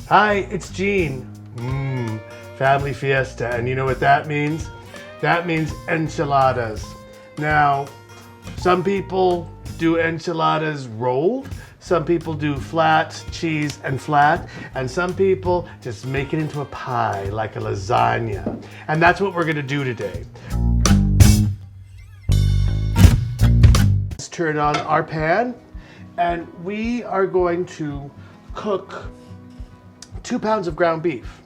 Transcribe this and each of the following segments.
Hi, it's Gene. Family fiesta, and you know what that means? That means enchiladas. Now, some people do enchiladas rolled, some people do flat, cheese and flat, and some people just make it into a pie like a lasagna. And that's what we're gonna do today. Let's turn on our pan, and we are going to cook 2 pounds of ground beef.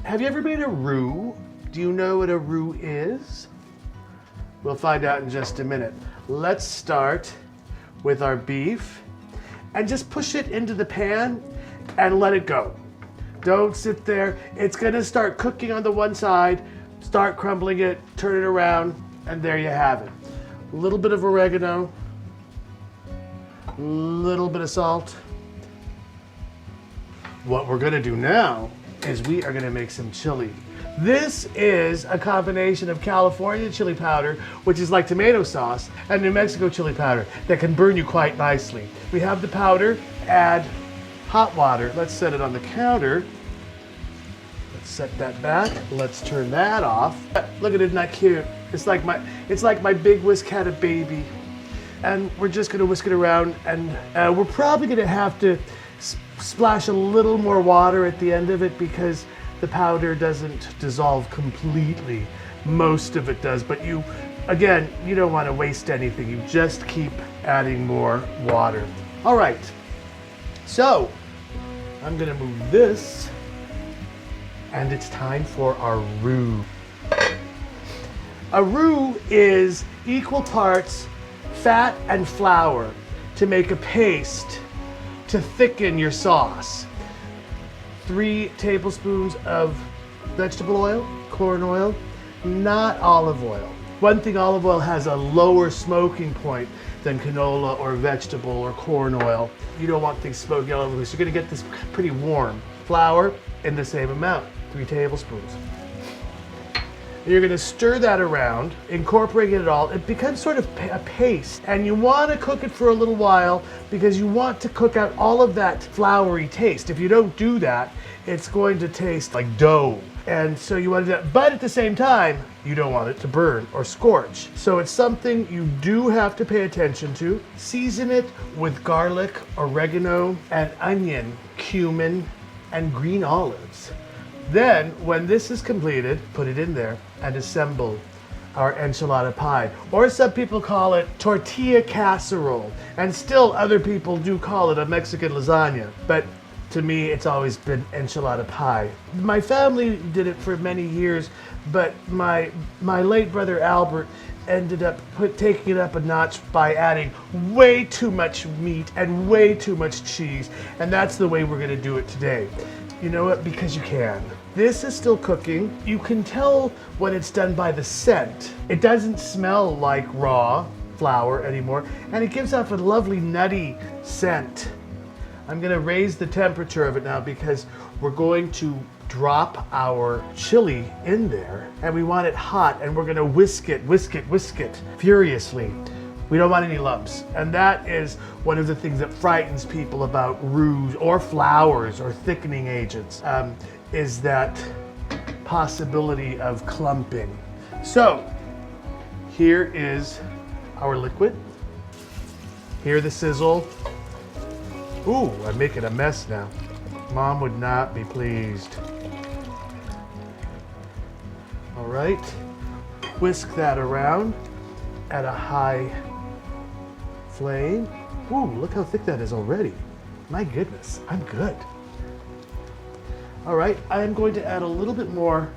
Have you ever made a roux? Do you know what a roux is? We'll find out in just a minute. Let's start with our beef and just push it into the pan and let it go. Don't sit there. It's gonna start cooking on the one side, start crumbling it, turn it around, and there you have it. A little bit of oregano, a little bit of salt. What we're gonna do now is we are gonna make some chili. This is a combination of California chili powder, which is like tomato sauce, and New Mexico chili powder that can burn you quite nicely. We have the powder, add hot water. Let's set it on the counter. Let's set that back. Let's turn that off. Look at it, isn't that cute? It's like my big whisk had a baby. And we're just gonna whisk it around, and we're probably gonna have to splash a little more water at the end of it because the powder doesn't dissolve completely. Most of it does, but you don't want to waste anything. You just keep adding more water. All right, so I'm gonna move this, and it's time for our roux. A roux is equal parts fat and flour to make a paste to thicken your sauce. 3 tablespoons of vegetable oil, corn oil, not olive oil. One thing, olive oil has a lower smoking point than canola or vegetable or corn oil. You don't want things smoking all over the place. You're gonna get this pretty warm. Flour in the same amount, 3 tablespoons. You're gonna stir that around, incorporating it all. It becomes sort of a paste, and you wanna cook it for a little while because you want to cook out all of that floury taste. If you don't do that, it's going to taste like dough. And so you wanna do that, but at the same time, you don't want it to burn or scorch. So it's something you do have to pay attention to. Season it with garlic, oregano, and onion, cumin, and green olives. Then, when this is completed, put it in there and assemble our enchilada pie. Or some people call it tortilla casserole. And still other people do call it a Mexican lasagna. But to me, it's always been enchilada pie. My family did it for many years, but my late brother Albert ended up taking it up a notch by adding way too much meat and way too much cheese. And that's the way we're gonna do it today. You know what? Because you can. This is still cooking. You can tell when it's done by the scent. It doesn't smell like raw flour anymore, and it gives off a lovely nutty scent. I'm gonna raise the temperature of it now because we're going to drop our chili in there, and we want it hot, and we're gonna whisk it furiously. We don't want any lumps. And that is one of the things that frightens people about roux or flours or thickening agents, is that possibility of clumping. So here is our liquid. Hear the sizzle. Ooh, I'm making a mess now. Mom would not be pleased. All right, whisk that around at a high flame. Ooh, look how thick that is already. My goodness, I'm good. All right, I'm going to add a little bit more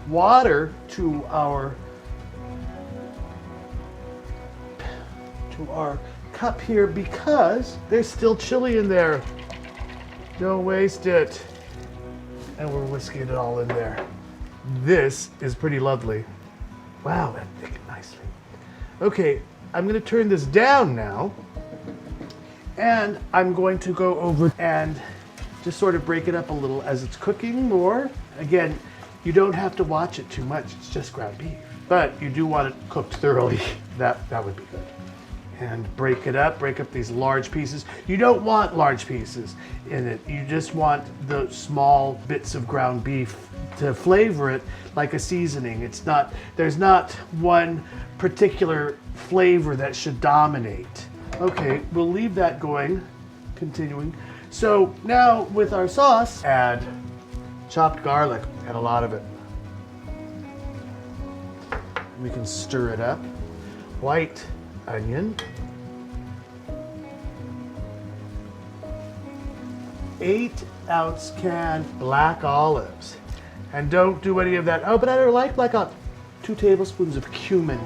water to our cup here because there's still chili in there. Don't waste it. And we're whisking it all in there. This is pretty lovely. Wow, that thickened nicely. Okay, I'm gonna turn this down now, and I'm going to go over and just sort of break it up a little as it's cooking more. Again, you don't have to watch it too much, it's just ground beef. But you do want it cooked thoroughly. That would be good. and break it up, break up these large pieces. You don't want large pieces in it. You just want the small bits of ground beef to flavor it like a seasoning. There's not one particular flavor that should dominate. Okay, we'll leave that going, continuing. So now with our sauce, add chopped garlic, add a lot of it. We can stir it up. White onion. 8-ounce can black olives. And don't do any of that. Oh, but I don't like black olives. 2 tablespoons of cumin,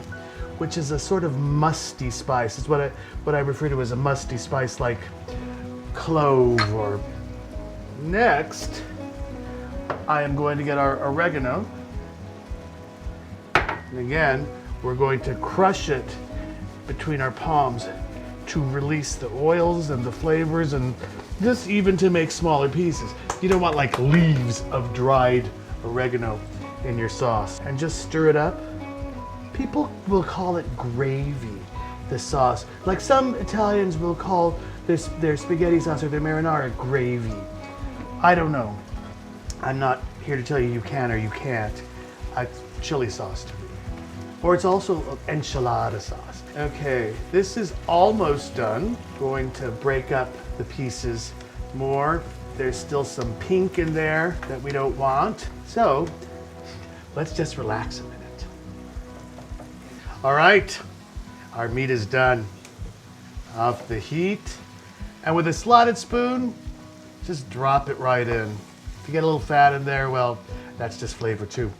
which is a sort of musty spice. It's what I refer to as a musty spice, like clove or. Next, I am going to get our oregano. And again, we're going to crush it between our palms to release the oils and the flavors, and just even to make smaller pieces. You don't want like leaves of dried oregano in your sauce. And just stir it up. People will call it gravy, the sauce. Like some Italians will call their spaghetti sauce or their marinara gravy. I don't know. I'm not here to tell you you can or you can't. It's chili sauce to me. Or it's also enchilada sauce. Okay, this is almost done. Going to break up the pieces more. There's still some pink in there that we don't want. So let's just relax a minute. All right, our meat is done. Off the heat. And with a slotted spoon, just drop it right in. If you get a little fat in there, well, that's just flavor too.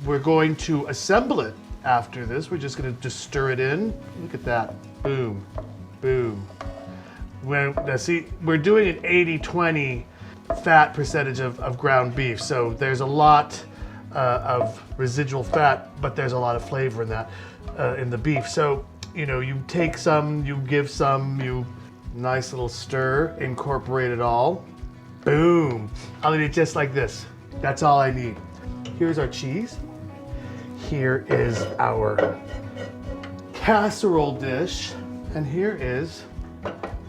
We're going to assemble it after this. We're just going to stir it in. Look at that. Boom, boom. See, we're doing an 80-20 fat percentage of ground beef. So there's a lot of residual fat, but there's a lot of flavor in that, in the beef. So, you know, you take some, you give some, nice little stir, incorporate it all. Boom. I'll eat it just like this. That's all I need. Here's our cheese. Here is our casserole dish. And here is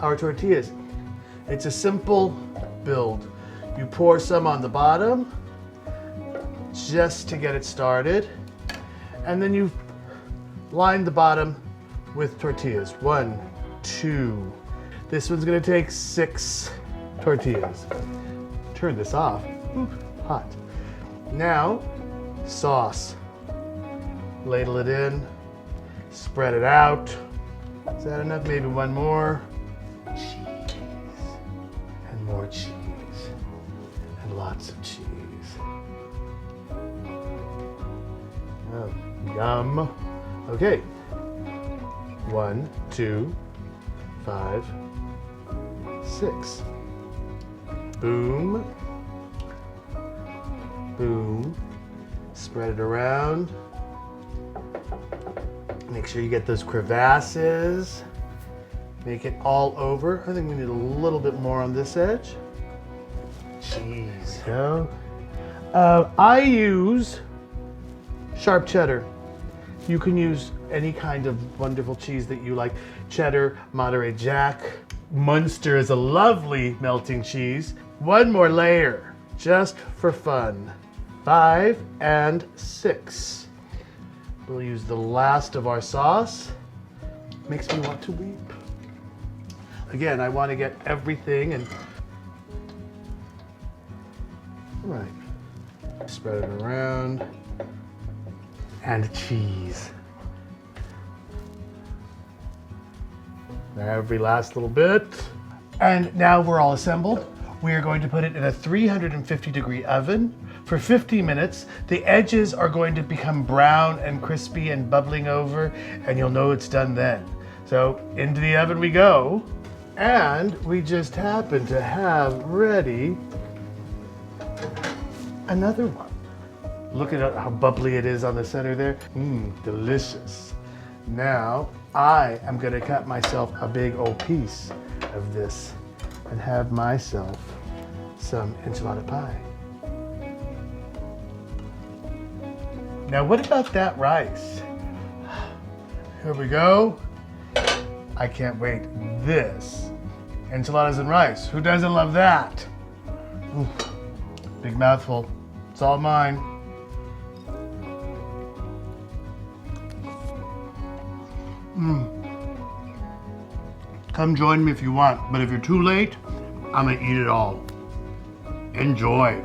our tortillas. It's a simple build. You pour some on the bottom just to get it started. And then you line the bottom with tortillas. 1, 2. This one's gonna take 6 tortillas. Turn this off. Ooh, hot. Now, sauce. Ladle it in, spread it out. Is that enough? Maybe one more. Cheese. And more cheese. And lots of cheese. Oh, yum. Okay. 1, 2, 5, 6. Boom. Boom. Spread it around. Make sure you get those crevasses. Make it all over. I think we need a little bit more on this edge. Cheese. Go. I use sharp cheddar. You can use any kind of wonderful cheese that you like. Cheddar, Monterey Jack. Munster is a lovely melting cheese. One more layer, just for fun. 5 and 6. We'll use the last of our sauce. Makes me want to weep. Again, I want to get everything and... All right. Spread it around. And cheese. Every last little bit. And now we're all assembled. We are going to put it in a 350-degree oven for 50 minutes. The edges are going to become brown and crispy and bubbling over, and you'll know it's done then. So into the oven we go. And we just happen to have ready another one. Look at how bubbly it is on the center there. Delicious. Now, I am gonna cut myself a big old piece of this and have myself some enchilada pie. Now, what about that rice? Here we go. I can't wait. This, enchiladas and rice. Who doesn't love that? Ooh, big mouthful. It's all mine. Come join me if you want, but if you're too late, I'm gonna eat it all. Enjoy.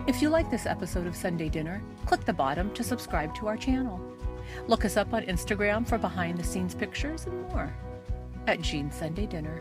If you like this episode of Sunday Dinner, click the bottom to subscribe to our channel. Look us up on Instagram for behind-the-scenes pictures and more at Jean's Sunday Dinner.